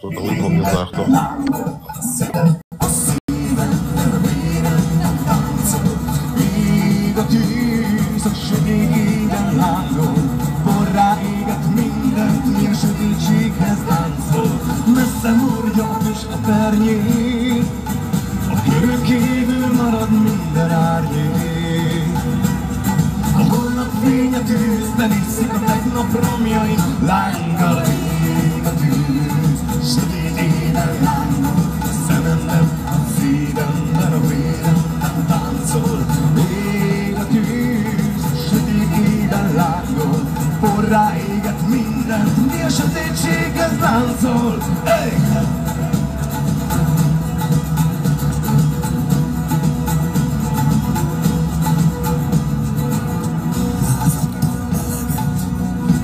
Úgy fogjuk vártam. Ég a tűz, a sötétében lángol, porrá éget mindent, mi a sötétséghez táncol. Messze mordja a füst a pernyét, a körön kívül marad minden árnyék. A holnap fény a tűzben iszik a tegnap romjain, lánggal ég a tűz, sötétében lángol, a szememben, a szívemben, a véremben táncol. Ég a tűz, sötétében lángol, porrá éget mindent, mi a sötétséghez táncol. Hey!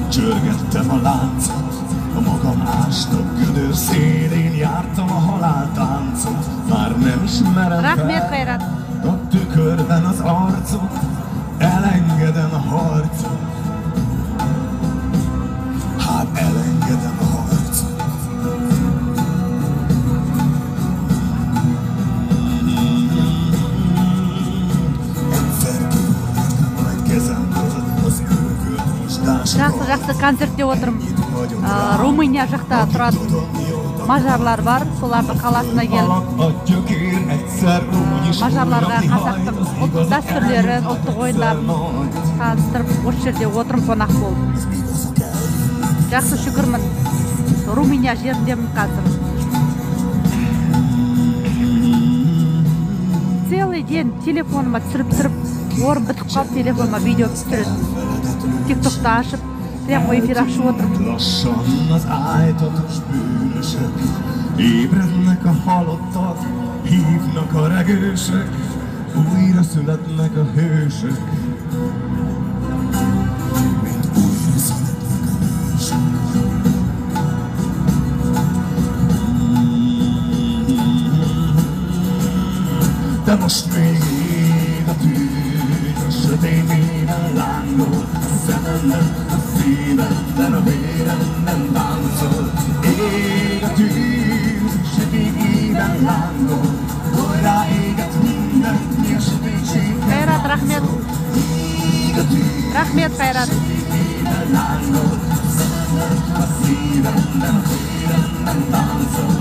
Csörgettem a láncot, a magam ástag gödör szélén jártam a haláltáncot. Már nem ismerem fel a tükörben az arcot, elengedem a harcot. Hát elengedem a harcot. Egyszer kirúgtam, majd kezemből az örökölt mostásokat. Жақсы концертте отырмын. Румыния жақта тұрады мажарлар бар, солардың қаласына келіп, мажарларға қазақтың ұлттық дәстүрлерін, ұлттық ойындарын таныстырып, осы жерде отырмын қонақ болып. Жақсы шүкірмін. Румыния жеріндемін қазір. Целый день телефоныма түсіріп, орын бітіп қалып, телефоныма видео түсіреді. TikTok'ta ашып, prямо эфир ашып отырмын. Lassan az ájtatos bűnösök, ébrednek a halottak, hívnak a regősök, újra születnek a hősök. Mint újra születnek a hősök. De most még ég a tűz, a sötétében lángol, a szememben, a szívemben, a véremben táncol. Ég a tűz, sötétében lángol, porrá éget mindent, mi a sötétségben Kairat, Rahmet. ég a tűz, Rahmet, Kairat. sötétében lángol, a szememben, a szívemben, a véremben táncol.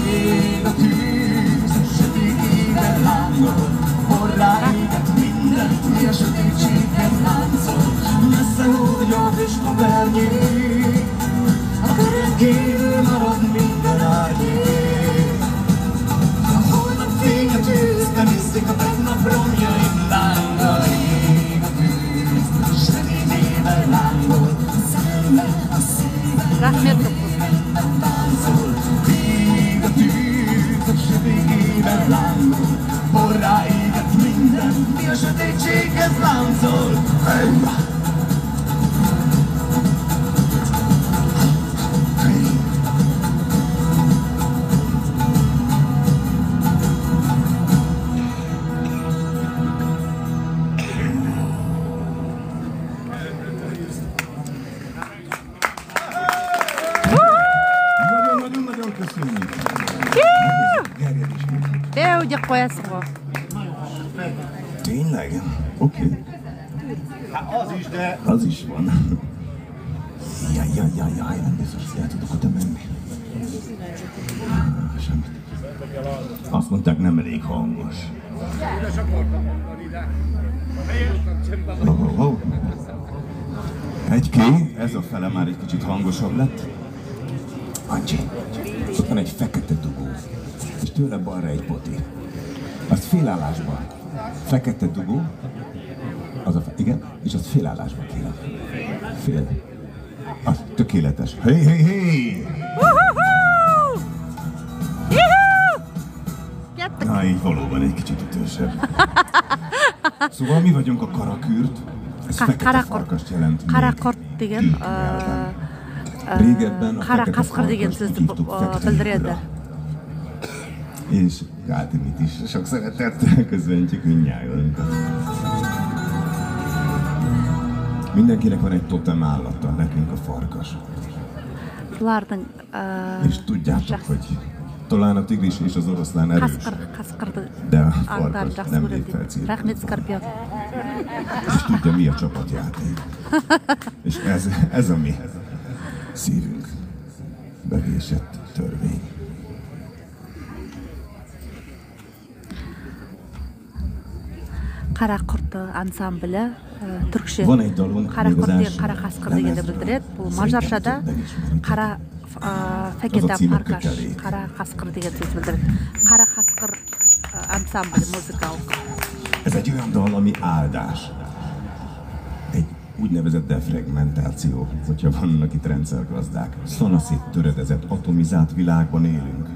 Ég a tűz, sötétében lángol, porrá éget mindent, mi a sötétségben táncol. Messze hordja a füst a pernyét, a körön kívül marad minden árnyék. A holnap fény a tűzben iszik a tegnap romjain, lánggal ég a tűz, sötétében lángol, szemben a szívemben, Rahmet. táncol. Ég a tűz, sötétében lángol, porrá éget mindent, mi a sötétséghez láncol. Hey! Nagyon-nagyon köszönjük! Te ugye kolyaszol. Tényleg? Oké. Hát az is, de... Az is van. Jaj, nem biztos, hogy el tudok oda menni. Semmit. Azt mondták, nem elég hangos. Oh. Egy-ké, ez a fele már egy kicsit hangosabb lett. Ancsi, ott van egy fekete dugó, és tőle balra egy poti. Azt félállásban. Fekete dugó, igen, és azt félállásban kérem. Fél. Az tökéletes. Hey! Na, így valóban egy kicsit ütősebb. Szóval mi vagyunk a karakürt. Ez fekete farkast jelent. Karakort igen. Régebben a fekete Karakaszkar igen farkast hívtuk fekete bildiredi. És Kátimit is sok szeretettel köszöntjük mindnyájunkat. Mindenkinek van egy totem állata, nekünk a farkas. Bularning És tudjátok, hogy talán a tigris és az oroszlán erős, Qasqirni de a аңдар farkas жақсы nem көреді lép дейді. fel célba. Рахмет Скорпион. És tudja, mi a csapatjáték. És ez a mi szívünk. Bevésett törvény. Qara qurt ansambli turkcha Van egy dalunk, qara még az qurt degan első qara qasqir deganni lemezről. bildiradi. Bu Szerintem majarchada többen ismerik. qara faketa Az a címe farkash Kötelék. qara qasqir degan so'z bildiradi. Qara qasqir ansambli muzikалық. Ez egy olyan dal, ami áldás. Egy úgynevezett defragmentáció, hogyha vannak itt rendszergazdák. Szanaszét töredezett, atomizált világban élünk.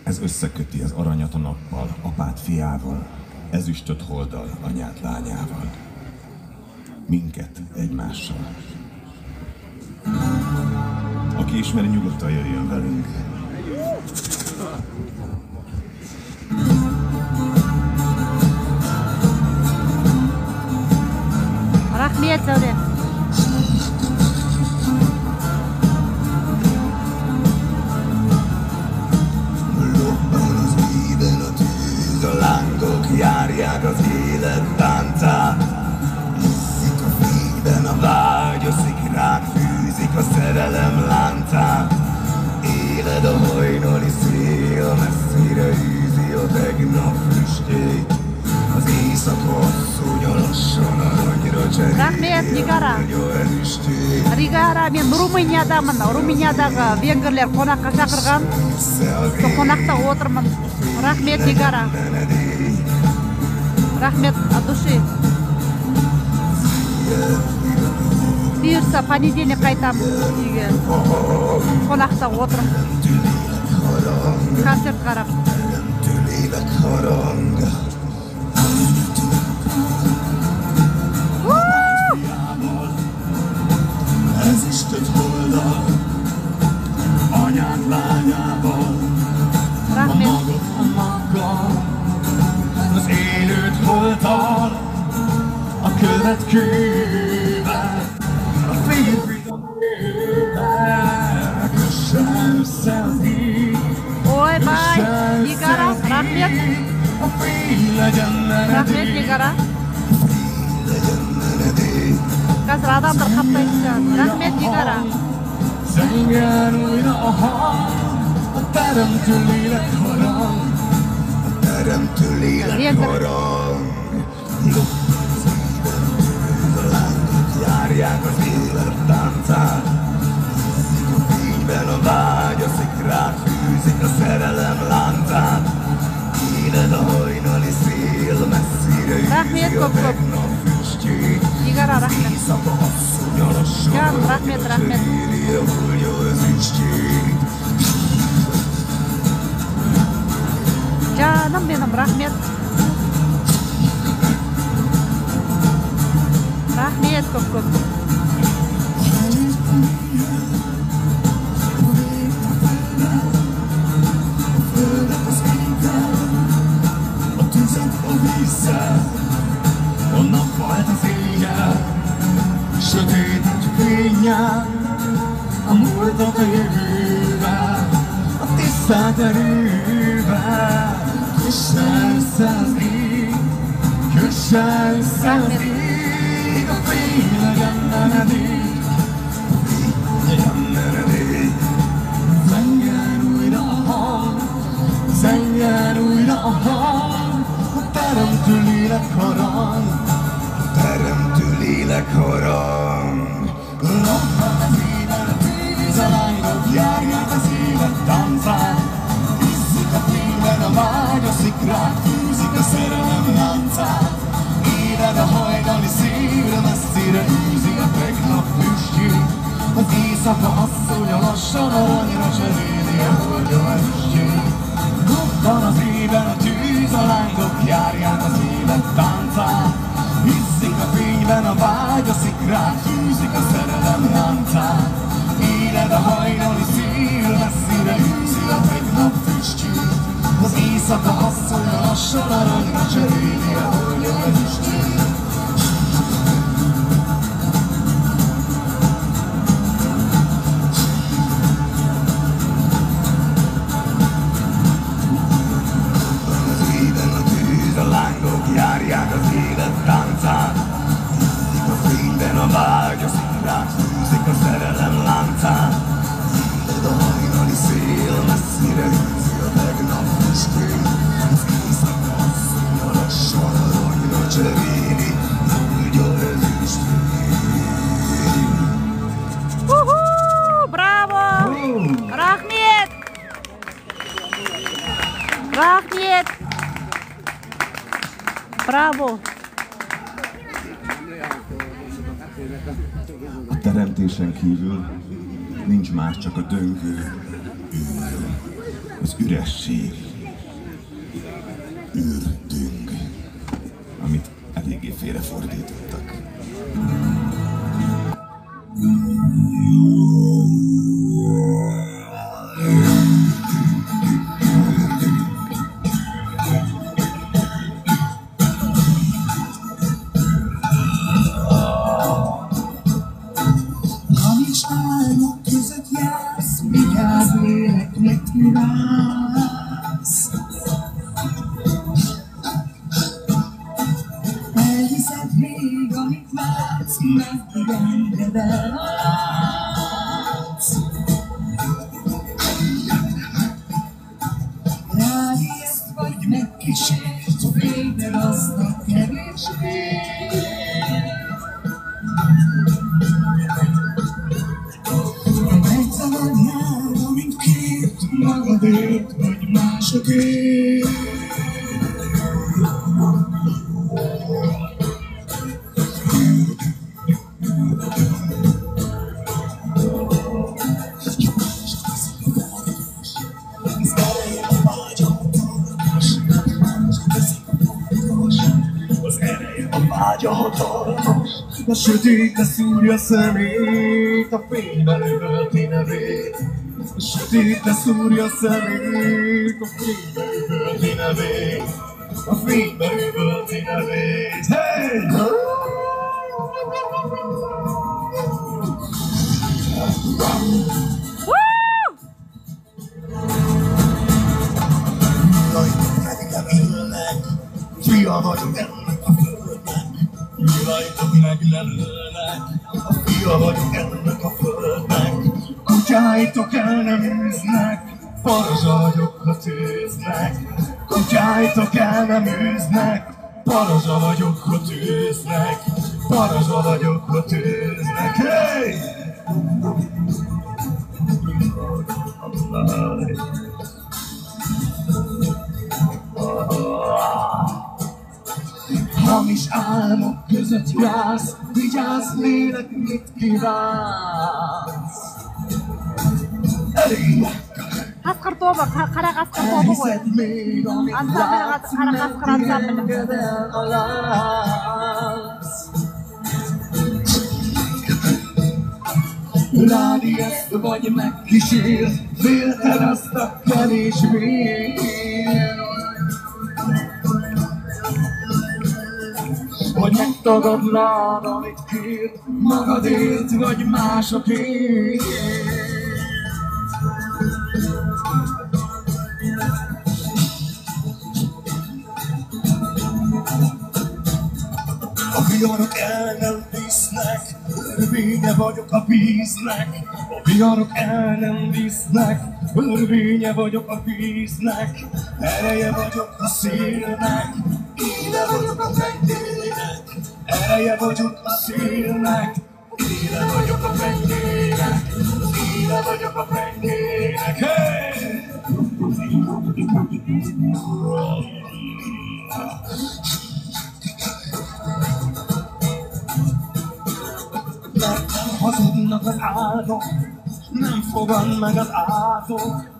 Ez összeköti az aranyat a nappal, apát fiával, ezüstöt holddal, anyát lányával. Minket egymással. Aki ismeri, nyugodtan jöjjön velünk. Rahmet Zavde. Lobban az éven a tűz, a lángok járják az élet táncát. Iszik a fényben a vágy, a szikrák fűzik a szerelem láncát. Éled a hajnali szél, messzire űzi a tegnap füstjét. Az éjszaka asszony lassan aranyra cserél. Rahmet Nigara. Rigara men Ruminiyadaman. Ruminiyadagi vengerlar qonaqqa chaqirgan. Shu qonaqda o'tirman. Rahmet Nigara. Rahmet Adushi. Buyursa понедельник qaytamiz uyga. Qonaqda o'tirib. Konsert qarab. Ezüstöt holddal, anyát lányával, Rahmet. a maggal, az élőt holddal, a követ kővel, a férfit a nővel, kösse össze az ég, Oy bay. Nigara. Rahmet. a fény legyen Rahmet menedék, Nigara. legyen menedék. Қазір адамдар қаптай түскен. Рахмет Нигара. Zengjen újra a hang, a teremtő lélek harang, a teremtő lélek harang. Az éven tűz, a lángok járják az élet táncát. Iszik a fényben a vágy, a szikrák fűzik a szerelem láncát. Éled a hajnali szél, messzire Rahmet űzi a kop-kop. tegnap füstjét. Nigara rahmet. Éjszaka asszony lassan Can, rahmet, rahmet. cseréli a ezüstjét. Canım benim rahmet. Rahmet көп-көп. A tüzet a vízzel, a nappalt az éjjel, sötét fényel, a múltat a jövővel, a tisztát erővel. Kösse össze az ég, kösse össze az ég, a fény legyen menedék, a fény legyen menedék. Zengjen újra a hang, zengjen újra a hang, a teremtő lélek harang, a teremtő lélek harang. Lobban az éven a tűz, a lányok járják az élet táncát. Iszik a fényben a vágy, a szikrák fűzik a szerelem láncát. Éled a hajnali szél, messzire űzi a tegnap füstjét. Az éjszaka asszonya lassan aranyra cseréli a holdja ezüstjét. Lobban az éven a tűz, a lángok járják az élet táncát. Iszik a fényben a vágy, a szikrák fűzik a szerelem láncát. Éled a hajnali szél, messzire űzi a tegnap füstjét. Az éjszaka asszonya lassan aranyra cseréli a holdja ezüstjét. Szép! Bravo! A teremtésen kívül nincs más, csak a döngő űr, az üresség, űrdöng, amit eléggé félrefordítottak. Elhiszed még, amit látsz, megengeded el a látsz. Ráijeszt vagy megkísért, félted azt a kevésbé. Megzavarnál, amint kért, magadért vagy másokért. A hatalmas, a sötétbe szúrja szemét, a fényben üvölti nevét. A sötétbe szúrja szemét, a fényben üvölti nevét. A fényben üvölti nevét. Hey! Rajtuk megnem ülnek, fia vagyok ennek a földnek. Rajtuk meglelőnek, a fia vagyok ennek a földnek. Kutyáitok el nem űznek, parazsa vagyok, ha tűznek. Kutyáitok el nem űznek, parazsa vagyok, ha tűznek. Parazsa vagyok, ha tűznek. Hey! Hamis álmok között jársz, vigyázz lélek, mit kívánsz. Qasqir to'ba, qara qasqir to'ba qo'y. Qara qasqir Rád ijeszt vagy megkísért, félted azt a kevésbé. Hogy megtagadnád, amit kért, magadért vagy másokért. A viharok el nem visznek, örvénye vagyok a víznek. A viharok el nem visznek, örvénye vagyok a víznek. Ereje vagyok a szélnek, éle vagyok a fennének. Ereje vagyok a szélnek, éle vagyok a fennének. Éle vagyok a fennének. Hey! Mert nem hazudnak az álmok, nem fogad meg az átok.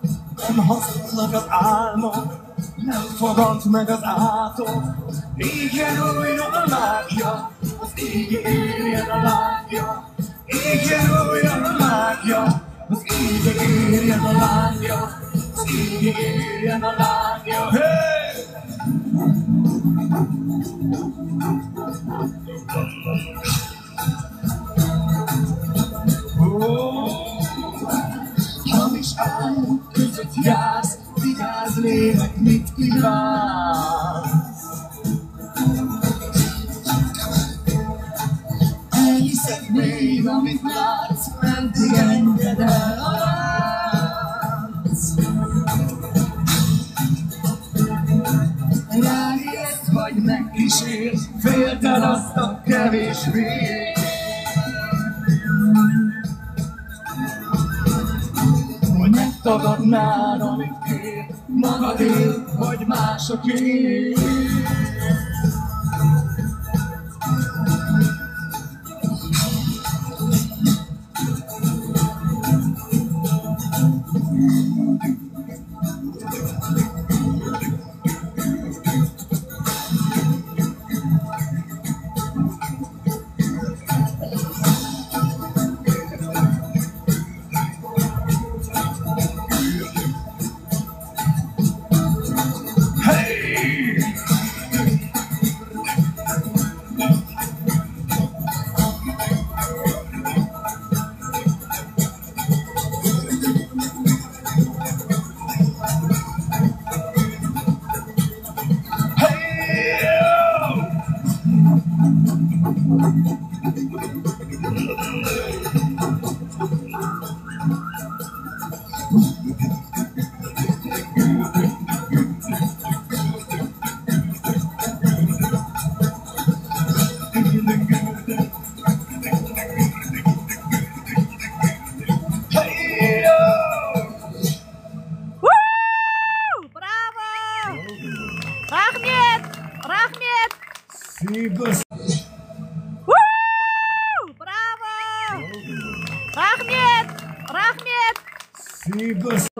Nem hazudnak az álmok, nem fogad meg az átok. Égjen újra a lángja, az ég érjen a lángja. Égjen újra a lángja, az ég érjen a lángja. Az ég érjen a lángja. Hey! Hamis álmok között jársz, vigyázz lélek, mit kívánsz. Elhiszed még, amit látsz, meddig engedd el a látsz. Ráijeszt vagy megkísért, félted azt a kevésbé. Hogy megtagadnád, amit kért, magadé vagy másoké.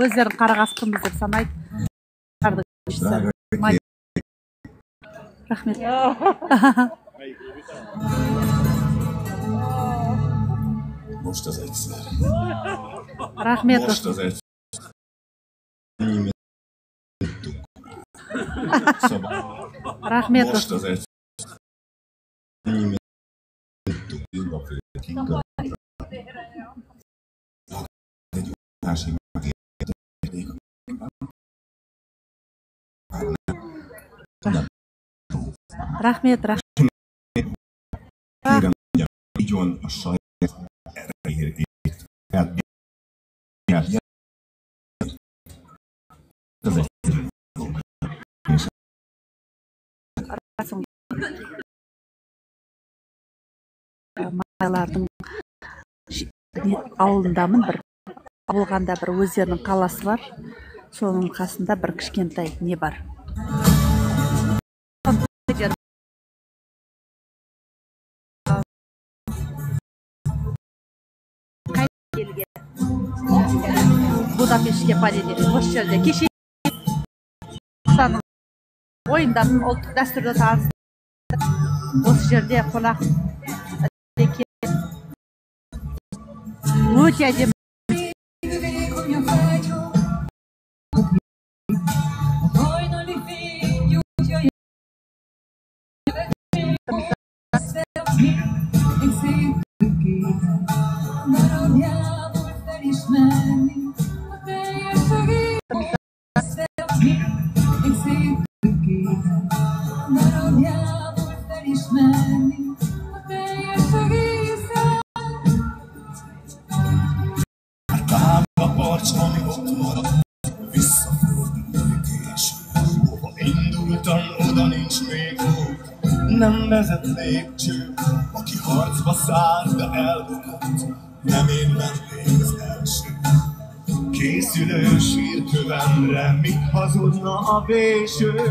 Өздерін қарағастымыз деп санайды. Рахмет. Most az egyszer. Рахмет. Most az egyszer. Рахмет. Most az egyszer. Рахмет. Kérem, igyon a saját erejéért. Ez egy Майлардың ауылындамын, бір ауылғанда бір өздерінің қаласы бар. Соның қасында бір кішкентай не бар. Будапештке полетели. Осы жерде кеше ойындарын ұлттық дәстүрді таныстырды. Осы жерде қонақ өте әдемі. Nem vezet lépcső, aki harcba száll, de elbukott, nem én lennék az első. Készülő sírkövemre, míg hazudna a véső.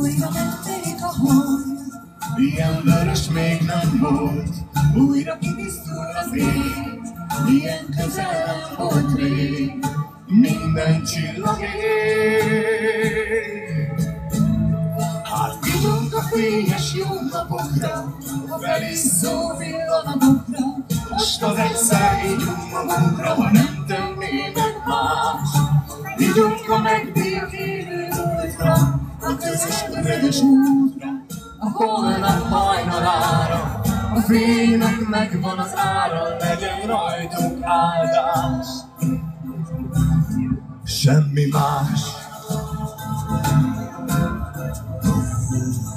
Újra menték a hold, ilyen vörös még nem volt. Újra kitisztul az ég, ilyen közel nem volt rég. Minden csillag ég. Átjutunk a fényes jó napokra, a felisszó villanatokra. Most az egyszer ígyunk magunkra, ha nem tenné meg más. Ígyunk a megbírt élő múltra, a közös üveges útra. A holnap hajnalára, a fénynek megvan az ára, legyen rajtunk áldás. Semmi más.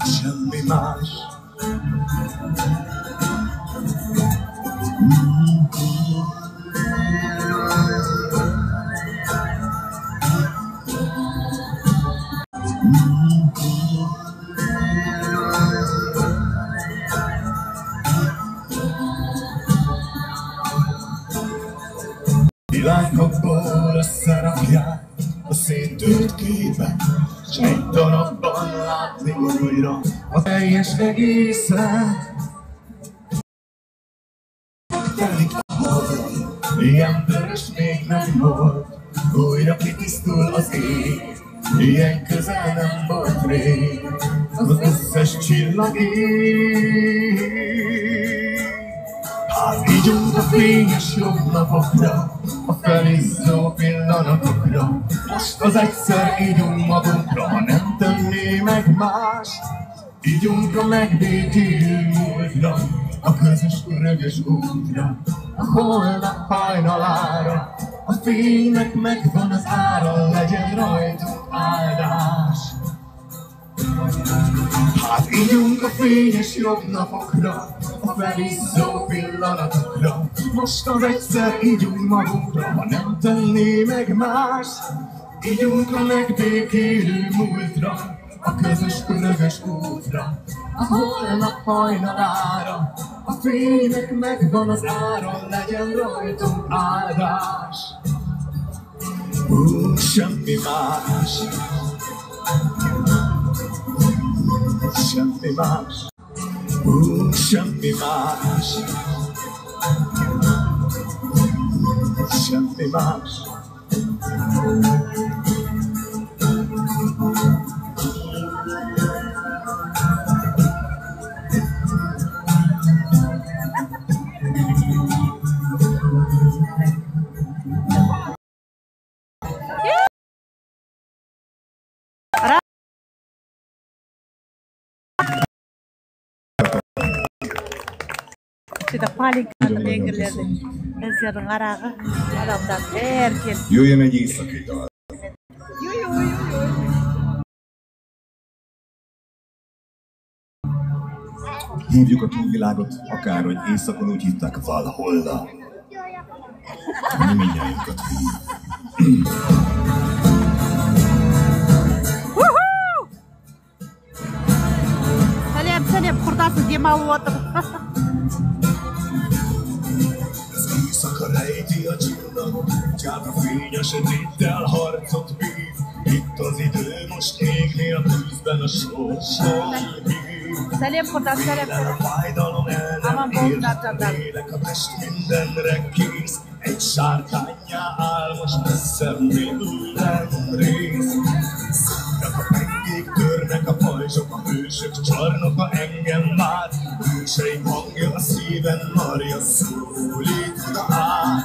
Semmi más. Világokból összerakják a széttört képet, s egy darabban látni újra a teljes egészet. Telik a hold, ilyen vörös még nem volt, újra kitisztul az ég, ilyen közel nem volt rég, az összes csillag ég. Hát ígyunk a fényes jobb napokra, a felizzó pillanatokra, most az egyszer ígyunk magunkra, ha nem tenné meg más. Ígyunk a megbékélő múltra, a közös örökös útra, a holnap hajnalára, a fénynek megvan az ára, legyen rajtunk áldás. Hát ígyunk a fényes jobb napokra, a felizzó pillanatokra, most az egyszer ígyunk magunkra, ha nem tenné meg más. Ígyunk a megbékélő múltra, a közös örökös útra, a holnap hajnalára, a fénynek megvan az ára, legyen rajtunk áldás. Semmi más, semmi más, semmi más, semmi más. Sitä palikkaan lengelődik. Ezért a ngarága. Adaptál erként. Jöjjön egy éjszakai dal. Hívjuk a túlvilágot, akárhogy éjszakon úgy hívták Valhalla. Mi mindjárt hív. Szeljem, kurtászod, gyémál volt. Éjszaka rejti a csillag, gyáva fényes sötéttel harcot vív. Itt az idő, most még mi a tűzben a sorson hív. Szeljem, kurtász, szeljem. A fájdalom el nem ér, lélek a test mindenre kész. Egy sárkánnyá áll most messze minden rész. Szúrnak a pengék, törnek a pajzsok, a hősök csarnoka engem már. Hőseim hangja a szíven marja, szólít oda át.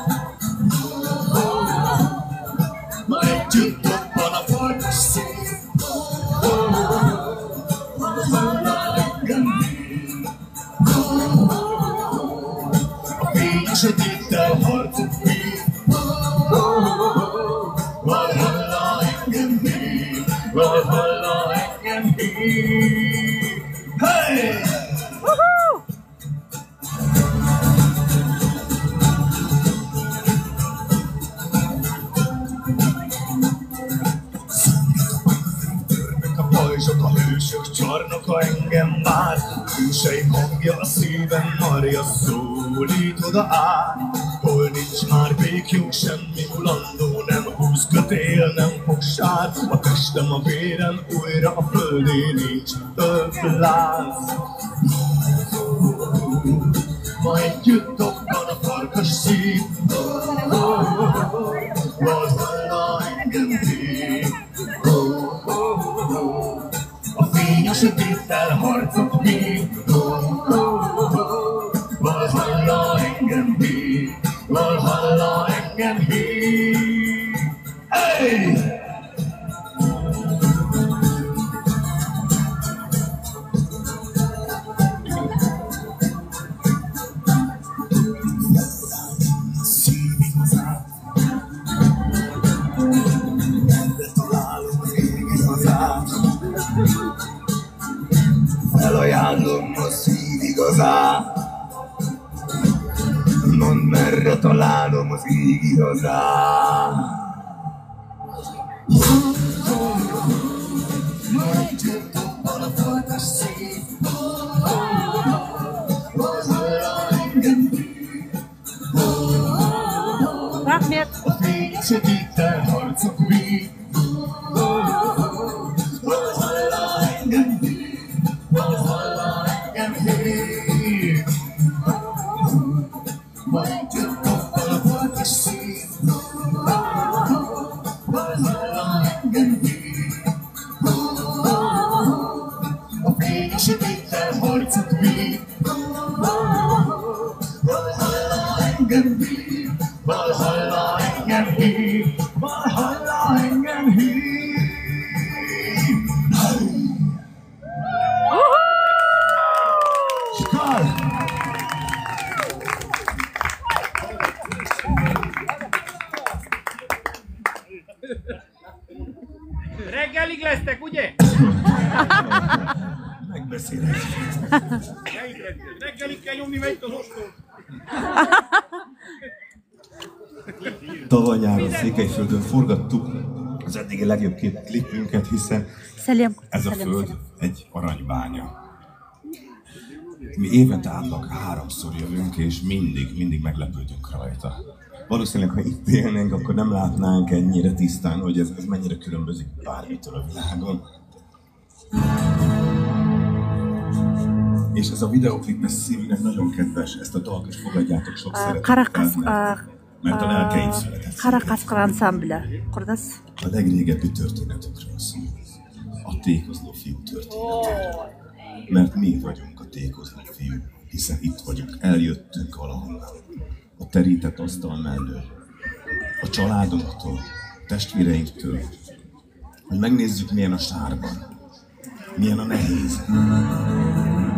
Ma együtt dobban a farkas szív. A fényes sötéttel harcot vív. Valhalla engem hív, Valhalla engem hív. Hey! A hősök csarnoka engem már, hőseim hangja a szíven marja, szólít oda át. Hol nincs már békjog, semmi mulandó, nem húz kötél, nem fogság. A testem a véren, újra a földén nincs több láz. Ma együtt dobban a farkas szív. Valhalla engem hív. A fény a sötéttel harcot vív. Valhalla engem hív, Valhalla engem hív. Hey! Szív igazát, de találom az ég igazát. Felajánlom a szív igazát. Mondd, merre találom az ég igazát. Ma együtt dobban a farkas szív. Valhalla engem hív. Rahmet. A fény sötéttel harcok vég. Valhalla engem hív, Valhalla engem hív. Majd jön toppal a boltos szív. Valhalla engem hív. A fény sötéttel harcok vég. Valhalla engem hív, Valhalla engem hív, Valhalla engem hív. Skål! Reggelig lesztek, ugye? Megbeszélek. Reggelig kell nyomni, megy az ostól. Tavaly nyáron Székelyföldön forgattuk az eddigi legjobb két klipünket, hiszen ez a föld egy aranybánya. Mi évente átlag 3-szor jövünk, és mindig meglepődünk rajta. Valószínűleg, ha itt élnénk, akkor nem látnánk ennyire tisztán, hogy ez mennyire különbözik bármitől a világon. És ez a videoklip szívünknek nagyon kedves, ezt a dalt is fogadjátok sok szeretettel, mert a lelke így született. Qaraqasqir ansambli qurdiz. A legrégebbi történetükről szól. A tékozló fiú történetéről. Mert mi vagyunk a tékozló fiú, hiszen itt vagyunk, eljöttünk valahonnan. A terített asztal mellől, a családunktól, testvéreinktől, hogy megnézzük, milyen a sárban, milyen a nehéz,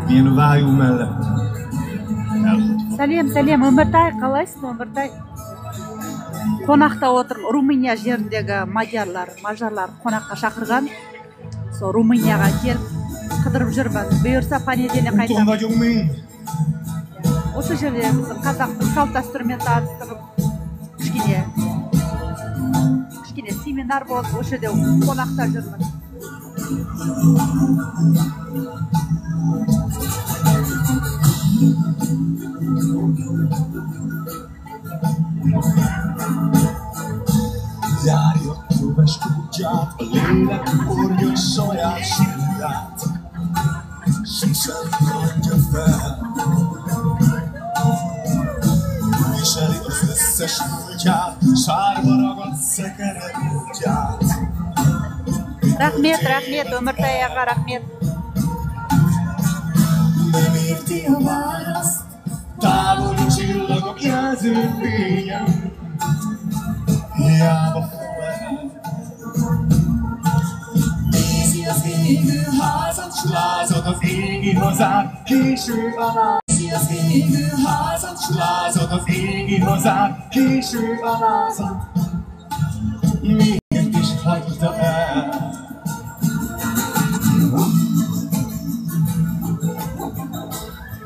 milyen a vájú mellett elhagyva. Salim, Ömertay, qalaysiz Ömertay? Qonaqda o'tirib, Ruminiya yerindagi majorlar qonaqqa chaqirgan. So Ruminiyaga kelib qidirib жүрman. Buyursa понедельник qaytaman. vagyunk mi? O'sha yerda bizim qozoq salt-dasturmen tanishtirib, kichkina seminar bo'lib, o'sha yerda qonaqda жүрman. Járjon köves kutyát, a lélek hordja saját sírját, sosem adja fel. Viseli az összes múltját, sárba ragadt szekere útját. Rahmet, Ömertayga rahmet. Nem érti a választ, távoli csillagok jelzőfényen. Hiába fel. Nézi az égő házat, s lázad az égi hazát, késő alá. Nézi az égő házat, s lázad az égi hazát, késő alázat. Miért is hagyta el?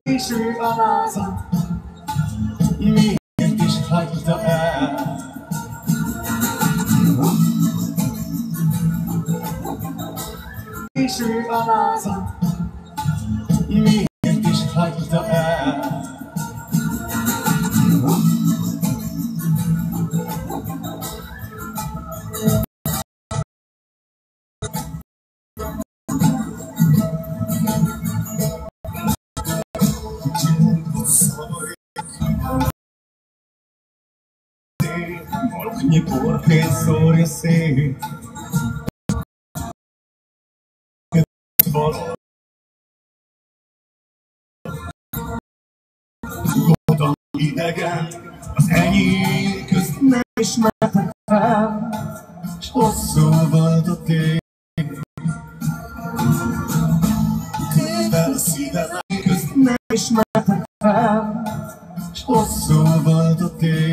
Késő alázat. Miért is hagyta el? Késő alázat, miért is hagyta el? Ogni porche storia sé. Gondolom idegen, az enyém közt nem ismertek fel, s hosszú volt a tég. Kővel a szívem közt nem ismertek fel, s hosszú volt a tég.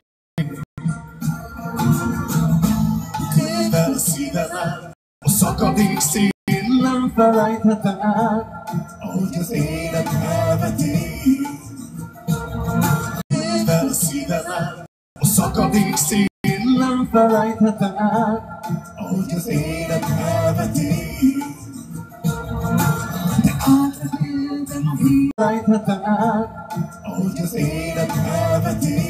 Kővel a szívem a szakadék szín nem felejthetem el, ahogy az élet elveti. Kővel a szívem a szakadék szín nem felejthetem el, ahogy az élet elveti. De átrepültem a víz, felejthetem el, ahogy az élet elveti.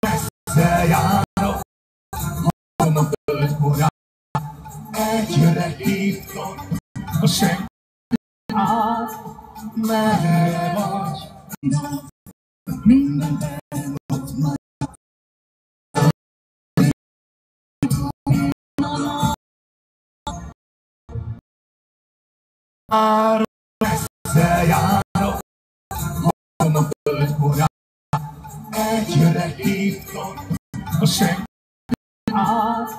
messze járok, hallom a földborát. Egyre hívtok, a senki át, merre vagy? Mindenben ott van. Messze járok, hallom a földborát. Egyre hívtok, a senki át,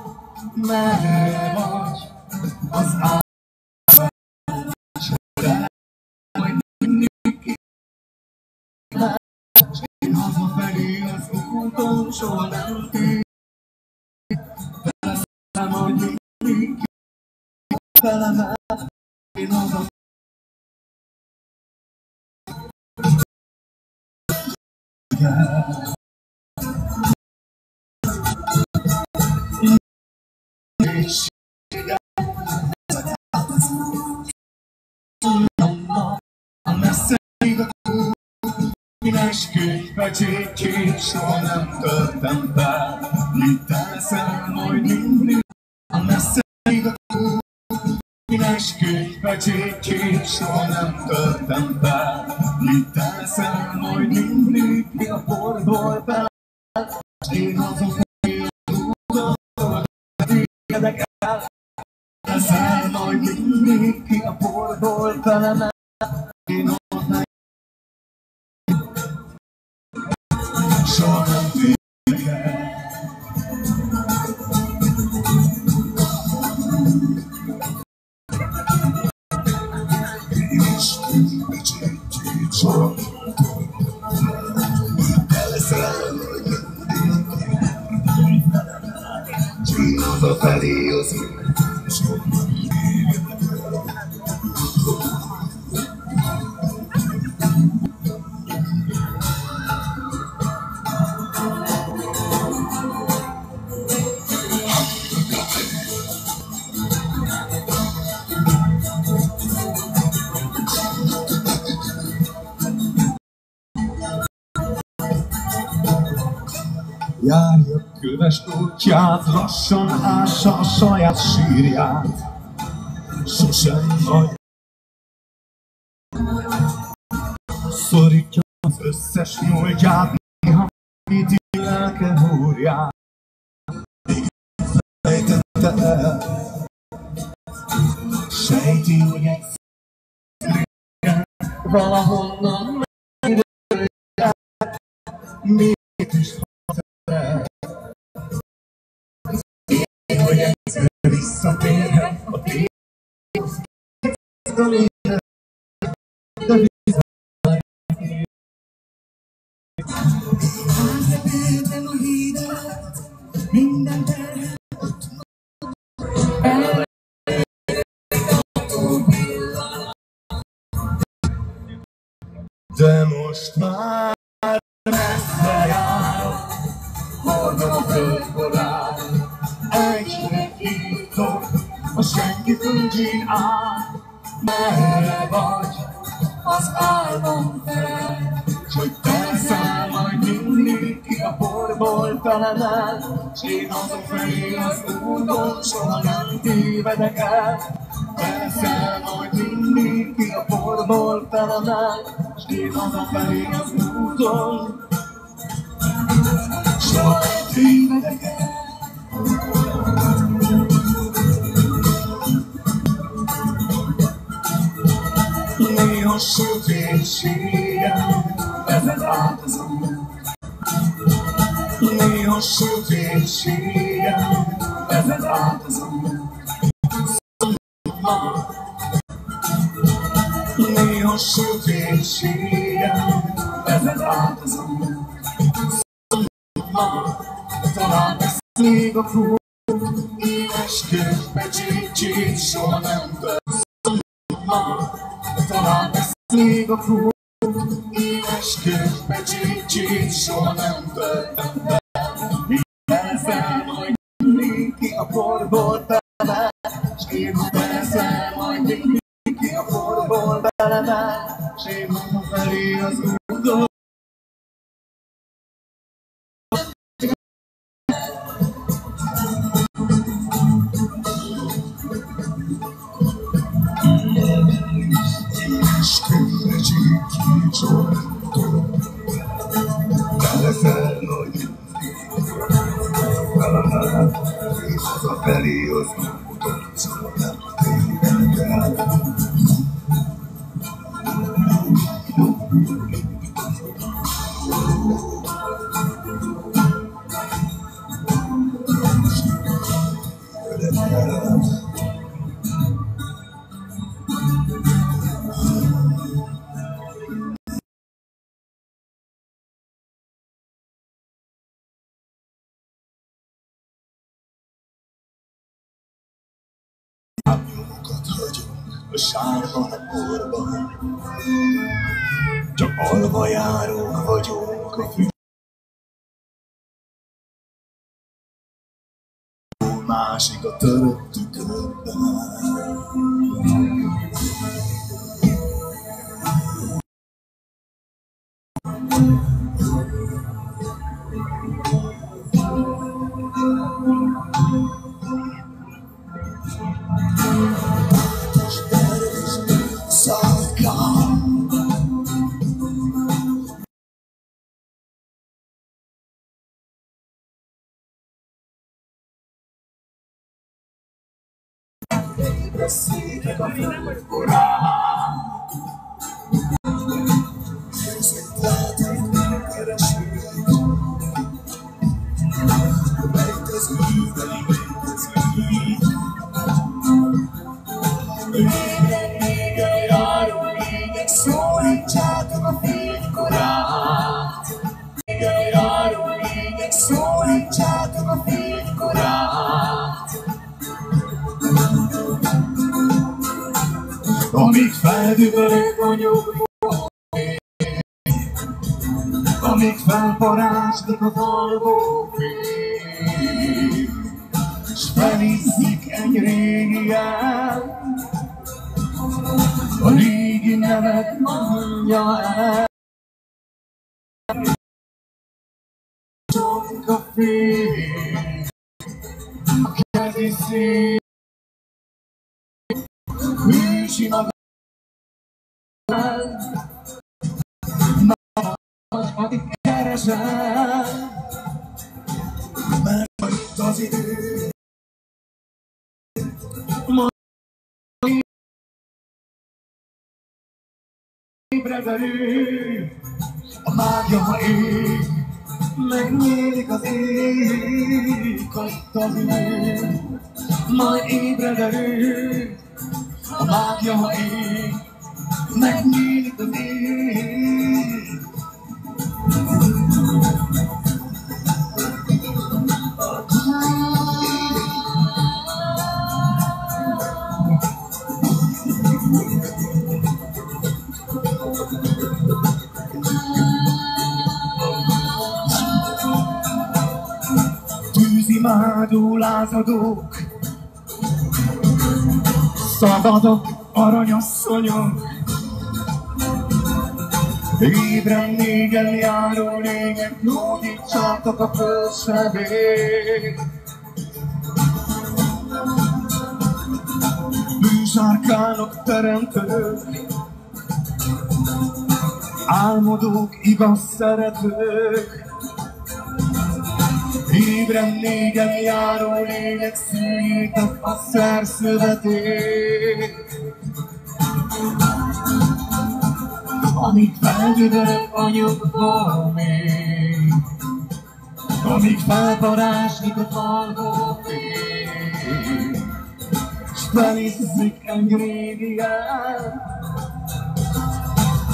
merre vagy? Az átvágyra, majd mindig s én hazafelé az úton soha nem tér. Feleszem, hogy mindig felemel, én hazafelé. Könyvbe csíkjét soha nem töltem be. Mit teszel majd mindig a messzeig a kút? Minek könyvbe csíkjét soha nem töltem be. Mit teszel majd mindig ki a porból bele? Én hazafelé az úton soha nem tégedek el. Teszel majd mindig ki a porból bele? Én hazafelé soha nem tégedek el. És könyvbe csíkjét soha nem teszel majd mindig én hazafelé az úton soha nem tégedek el. Járja köves útját, lassan ássa a saját sírját. Sosem vagy. Szorítja az összes múltját, néha vigyíti lelke húrját. Fejtette el, sejti, hogy egyszerűen valahonnan megidője, mégis hogy egyszer visszatérhet a téged, de visszatérhet. Átvettem a hídat, minden terhet de most már messze járok, hordom a földborát. Egyre hívtok, a senki földjén át. Merre vagy? Az álmom fel, hogy teszel majd mindig ki a porból felemel. S én hazafelé az úton soha nem tévedek el. Teszel majd mindig ki a porból felemel. S én hazafelé az úton soha nem tévedek el. Néha sötétségem vezet át az út. Néha sötétségem vezet át az út. Néha sötétségem vezet át az út. Talán lesz még a fut, éles könyvbe csíkjét soha nem töltem. Talán lesz még a fut, éles könyvbe csíkjét soha nem töltem be. Teszel majd mindig ki a porból bele, s én teszel majd mindig ki a porból bele, s én hazafelé az úton Hazafelé az úton, szóval nem tényleg. Nyomokat hagyunk a sárban, a porban, csak alvajárók vagyunk a fű. Másik a törött tükörben. Szétek a földkorán, szétlátok megkeresünk, rejtezőben létezünk. Régen járó lények, szólítsátok a fénykorát. Régen járó lények, szólítsátok a fénykorát. Amíg feldübörök a nyugvó fény, amíg felparázslik az alvó fény, s felizzik egy régi jel, a régi nevet mondja el. Csonka fény, a kezi szín, ősi maga, akit keresel, mert itt az idő, majd ébredő, a mágia ma ég, megnyílik az ég, itt az idő, majd ébredő, a mágia ma ég, megnyílik az ég. Tűzimádó lázadók, szabadok aranyasszonyok, ébren négen járó lények, gyógyítsátok a földsebét. Bűnsárkányok, teremtők, álmodók, igaz szeretők, ébren négen járó lények, szüljétek a szerszövetét. Amíg feldübörök a nyugvó mély, amíg felparázslik a alvó fény, s felizzik egy régi jel,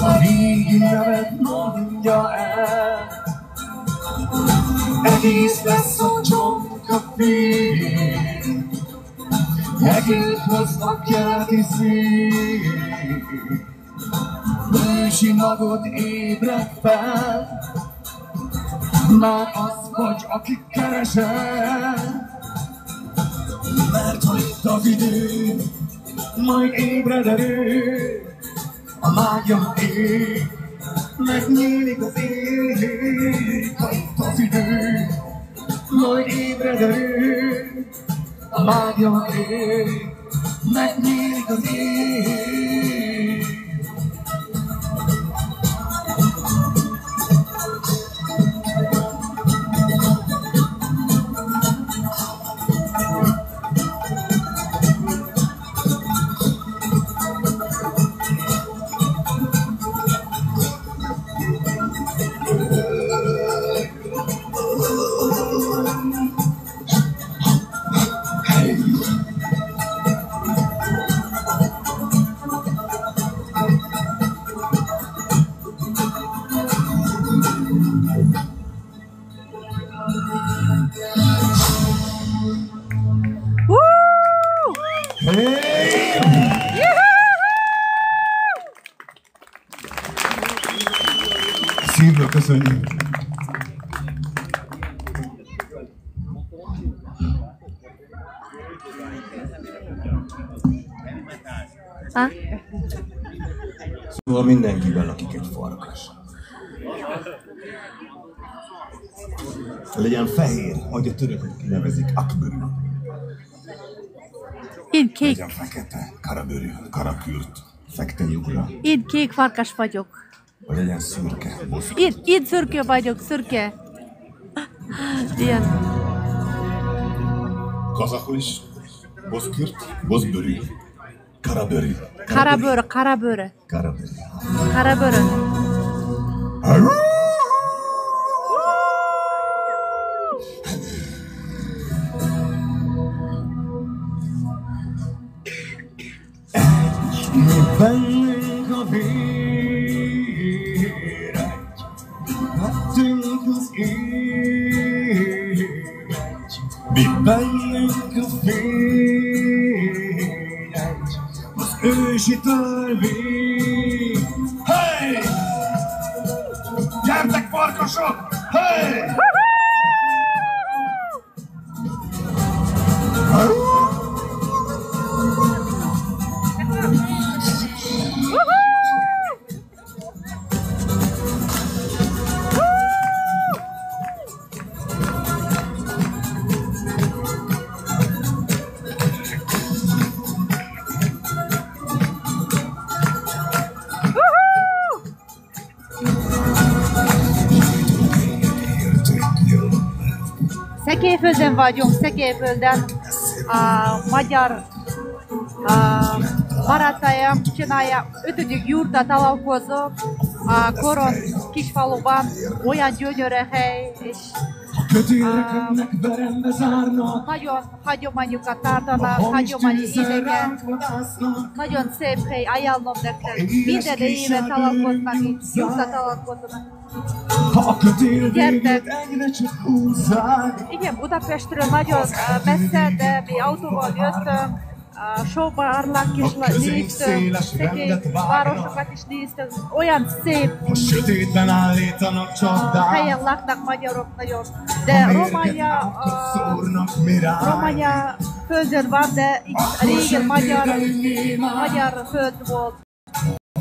a régi nevet mondja el. Egész lesz a csonka fény, egész lesz a keleti szín. Ősi magod ébred fel, már az vagy, aki keresel. Mert ha itt az idő, majd ébred erő, a mágia ég, megnyílik az ég. Ha itt az idő, majd ébred erő, a mágia ég, megnyílik az ég. Szívből köszönjük! Szóval mindenkiben lakik egy farkas. Legyen fehér, ahogy a törökök kinevezik, akbőrű. Én kék. Legyen fekete, karabőrű, karakürt, fekte lyukra. Én kék farkas vagyok. Vagy legyen szürke, boszkurt. Én szürke vagyok, szürke. Ilyen. Kazakul is, boszkürt, boszbőrű, karabőrű. Karabőr, karabőr. Karabőrű. Karabőr. Mi bennünk a vér, vettünk az ér. Mi bennünk a fény, az ősi törvény. Hey! Gyertek farkasok! Hey! Szekelyföldön vagyunk, Szekelyföldön. A magyar barátaim csinálja 5. yurtta találkozó a Koron kisfaluban, olyan gyönyörű hely, és nagyon hagyományokat tartanak, hagyományos idegen, nagyon szép hely, ajánlom nektek, minden éve találkoznak, yurtta találkoznak. Gyertek! Igen, Budapestről nagyon messze, de mi autóval jöttünk, Sóbarlang is néztünk, szegény városokat is néztünk, olyan szép helyen laknak magyarok nagyon, de Románia földön van, de itt régen magyar föld volt.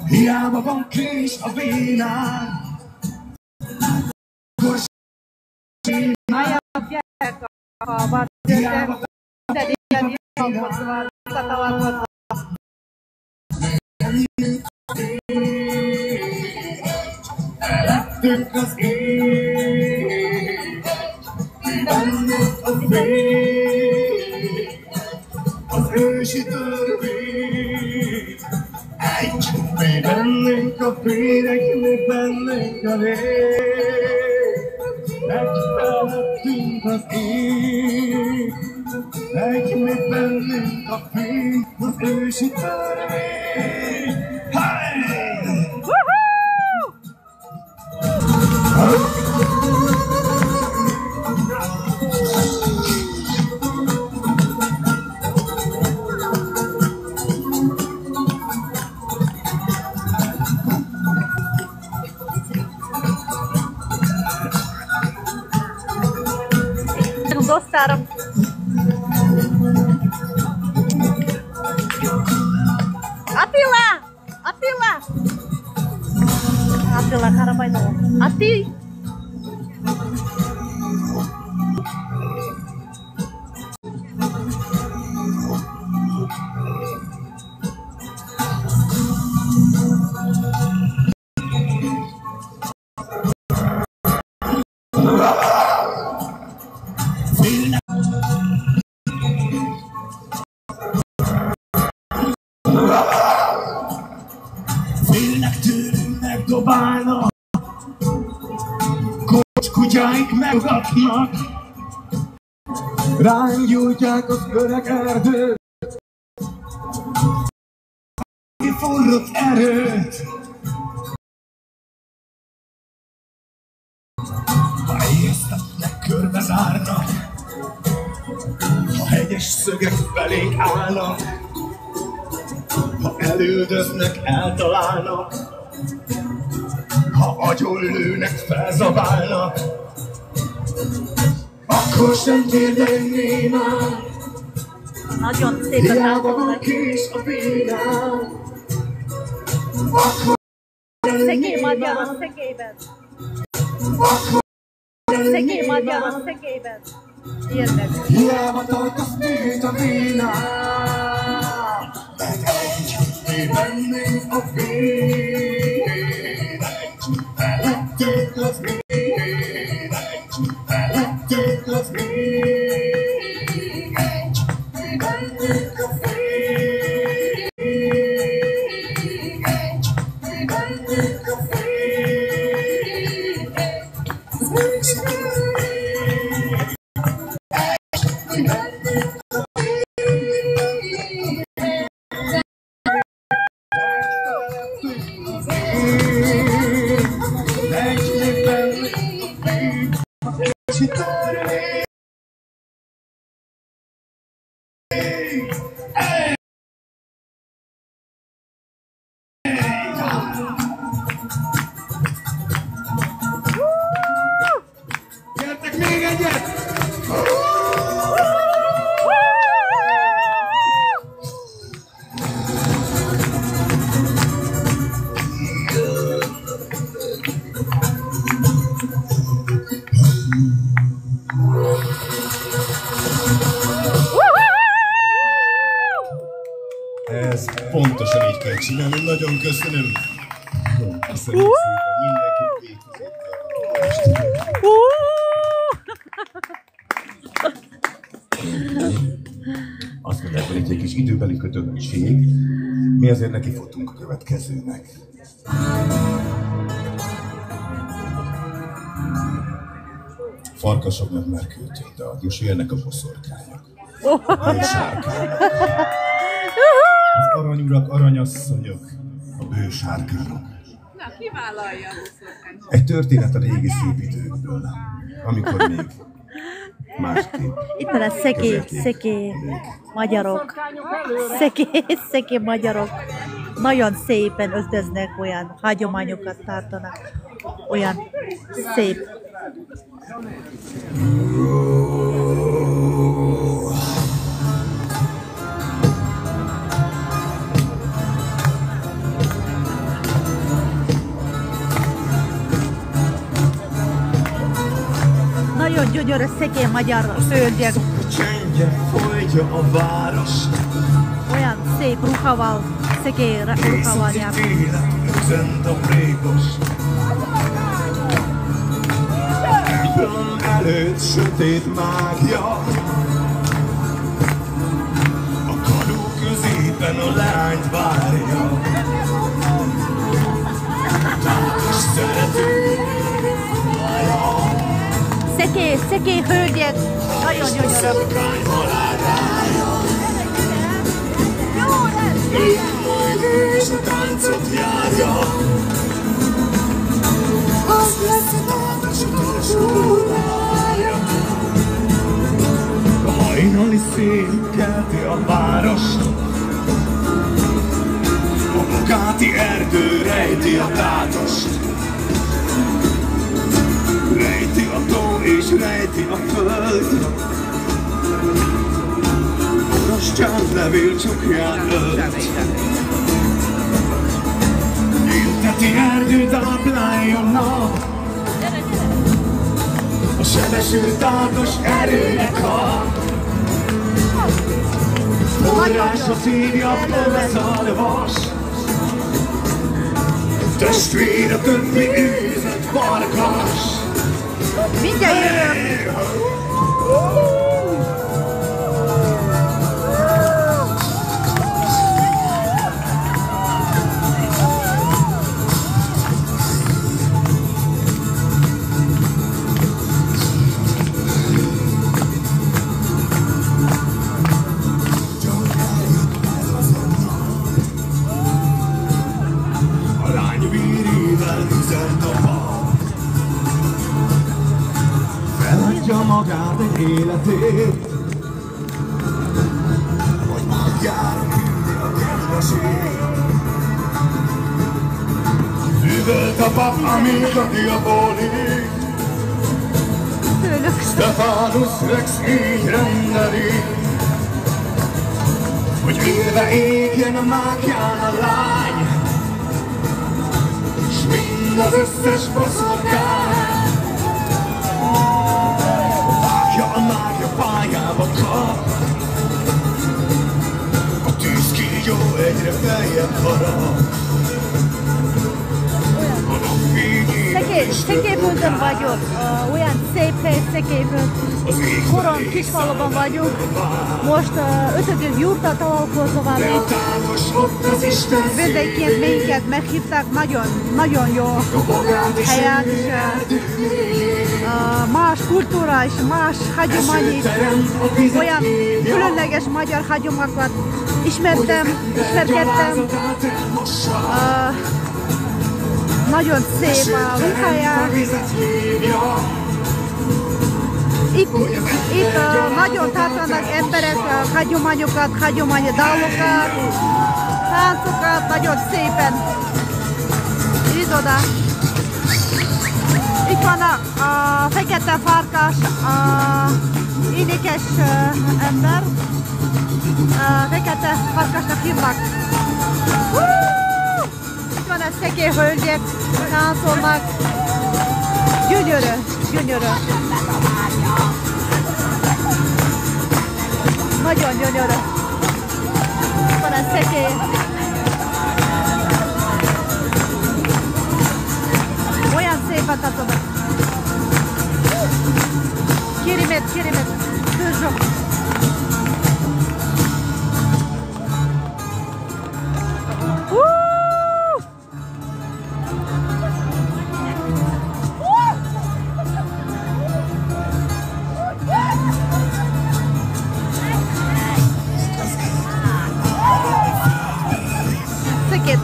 Hiába van kés a vénán. Gyertek a várdőrtek, de ilyen találkozva, találkozva. Elettünk az ég, bennünk a fény, az ősi törvény. Egy, mi bennünk a fények, mi bennünk a vég. Egy felettünk az ég, egy mi bennünk a fény, az ősi törvény. Hey! Dostlarım. Atilla Karabaylo. Ati. Félnek tőlünk, megdobálnak, kutyáink megugatnak, ránk gyújtják az öreg erdőt, kiforrott erőt. Ha éjsztetnek, körbezárt zárnak, ha hegyes szögek felé állnak, ha elüldöznek, eltalálnak, ha agyon-lőnek, felzabálnak, akkor sem térdelni már. Nagyon szép a Hiába van táncol. kés a vénám, Szegély magyaros szegélyben. Szegély magyaros szegélyben. Érted? hiába tartasz tét a vénám, mert egy mi bennünk a vér, felettünk az vér, felettünk az vér, mi bennünk a vér, mi bennünk a vér. Gyertek még egyet! Ez pontosan így kell csinálni, nagyon köszönöm. Köszönöm szépen, mindenki azt mondják, hogy egy kis időbeli kötöttség, mi azért nekifutunk a következőnek. Farkasoknak már küldtünk dalt, most jönnek a boszorkányok. A sárkányok. Az aranyurak, aranyasszonyok, a bő sárkányok. Na, ki vállalja a boszorkányt? Egy történet a régi szép időkből, amikor még másképp. Itt van a szekély magyarok. Szekély magyarok. Nagyon szépen öltöznek, olyan hagyományokat tartanak. Olyan szép. Nagyon gyönyörű szekély magyar hölgyek. Csendje folytja a város, Olyan szép ruhával, szekély ruhával jár. télen üzent a prégos. Templom előtt sötét mágia, a kadó középen a lányt várja. Tágas szerető, Szekély hölgyek, nagyon gyönyörű. szorkány halálája. És a táncot járja. Az lesz a táncos utolsó órája. A hajnali szél kelti a várost. A Bogáti erdő rejti a tátost. Rejti a tó és rejti a föld. Orosz csávlevél csukján ölt. Nyílteti erdő tápláljon nap. A sebesült tátos erőnek hat. Forrásra szívja ploveszalvas. Testvére többi űzött farkas. Mindjárt jövök. A lány vírével üzent a pap. magát egy életét, hogy magjára küldi a kedvesét. Üvölt a pap, amíg a diabolik, Stefanus Rex így rendeli, hogy élve égjen a mákján a lány, s mind az összes boszorkány. Vágja a mágia pályába kap, a tűzkígyó egyre feljebb harap. Szeképültön vagyok, olyan szép hely Szeképült, Koron Kisfaluban vagyunk, most 5. jurta találkozóval vendégként minket meghívták, nagyon jó helyen, és más kultúra és más hagyomány is, olyan különleges magyar hagyományokat ismerkedtem. Nagyon szép a ruhája. Itt nagyon tartanak emberek hagyományokat, dalokat, táncokat, nagyon szépen. Itt oda. Itt van a fekete farkas, énekes ember. Fekete farkasnak hívnak. Van a szekély hölgyek, táncolnak. Gyönyörű. Nagyon gyönyörű. Van a szekély. Olyan szépen táncolnak. Kirimet, törzsök.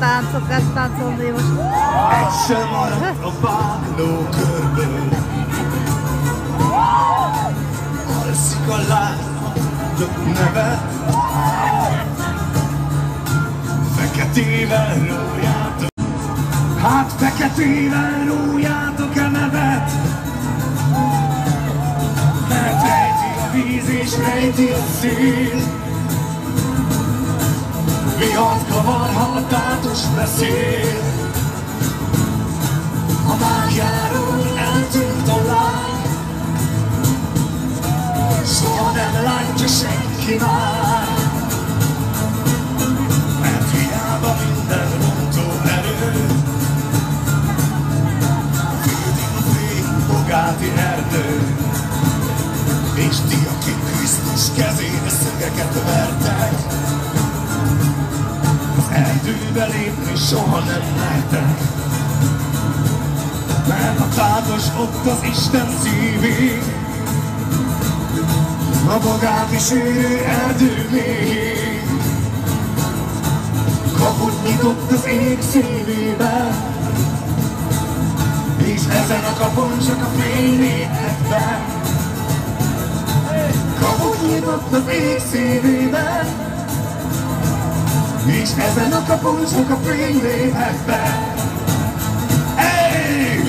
Táncokat táncolni most. Egy sem maradt a vágló körből. Alszik a lány, több nevet. Feketével rójátok. Hát feketével rójátok a nevet. Mert rejti a víz és rejti a szél. Vihart kavar, ha a tátos beszél. A mágiáról eltűnt a lány, soha nem látja senki már. Mert hiába minden rontó erő, védi a fény Bogáti erdő. És ti, akik Krisztus kezére szögeket vertek, erdőbe lépni soha nem mertek. Mert a tátos ott az Isten szívén, a Bogáti sűrű erdő mélyén. Kaput nyitott az ég szívébe, és ezen a kapun csak a fény léphet be. Kaput nyitott az ég szívébe, és ezen a kapun csak a fény léphet be. Hey!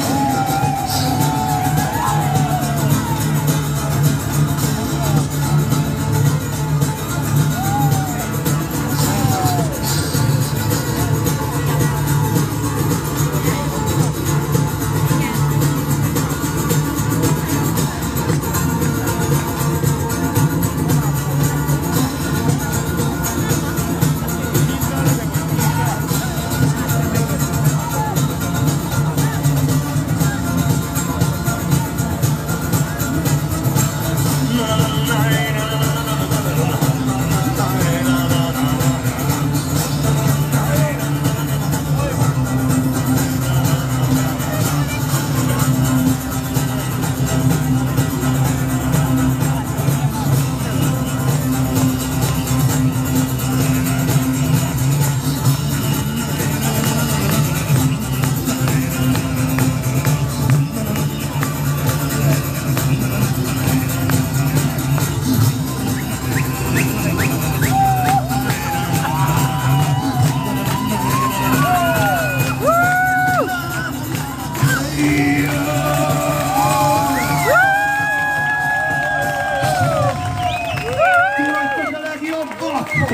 Ez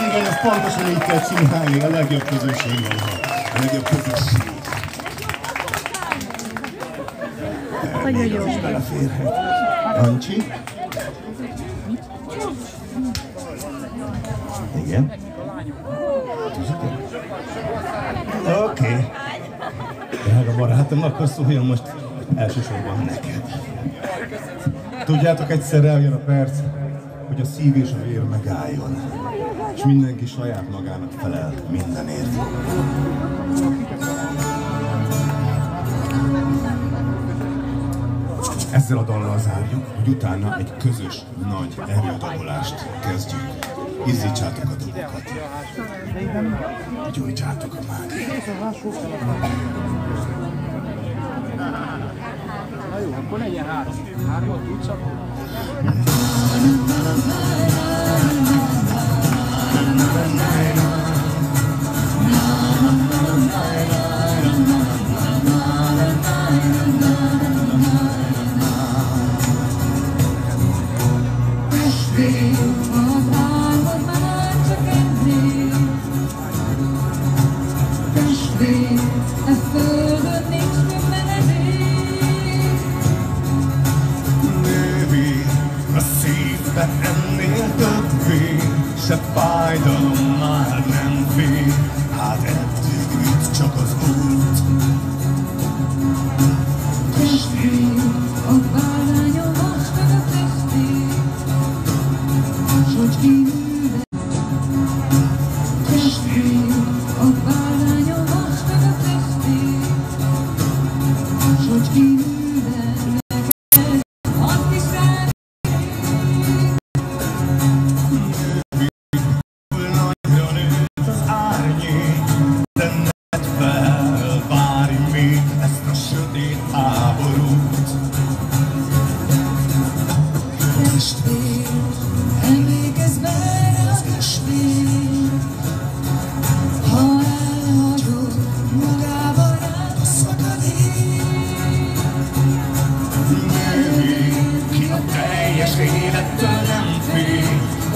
igen, ez pontosan így kell csinálni, a legjobb közösség van. A legjobb közösség. Nagyon jó. Ez beleférhet. Ancsi? Igen? Oké. Drága barátom, akkor szóljon most elsősorban neked. Tudjátok, egyszer eljön a perc, hogy a szív és a vér megálljon, és mindenki saját magának felel mindenért. Ezzel a dallal zárjuk, hogy utána egy közös nagy erőadagolást kezdjük. Izzítsátok a dobokat. Gyújtsátok a mágiát. Na jó, akkor legyen 3. 3-at tudsz akkor? Ennél többé, se fájdalom már nem fér. Hát eddig vitt csak az út. Testvér, a bárányom most meg a testvér, s hogy kívül. Testvér, a bárányom most meg a testvér, s hogy kívül.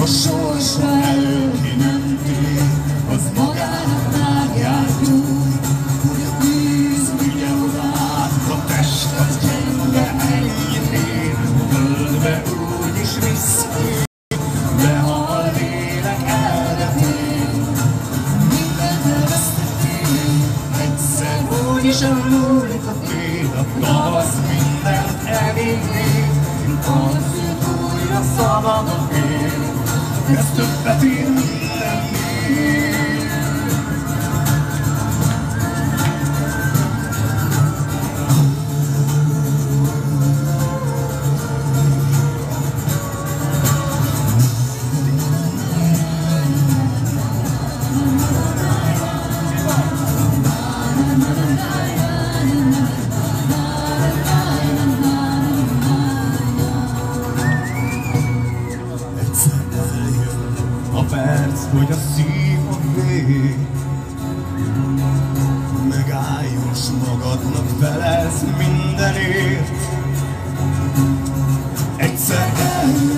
A sorsa elől ki nem tér, az magának már járt úgy, hogy a víz vigye odát, a test az gyenge ennyit ér, földbe úgyis visszaér, de ha a lélek elvetél, mindent elvesztettél, egyszer úgyis elmúlik a tél, a tavasz mindent elér, a szűt újra szabadon ér. Ez többet ér mindennél. Hogy a szív a vég megálljon, s magadnak felelsz mindenért. Egyszer eljön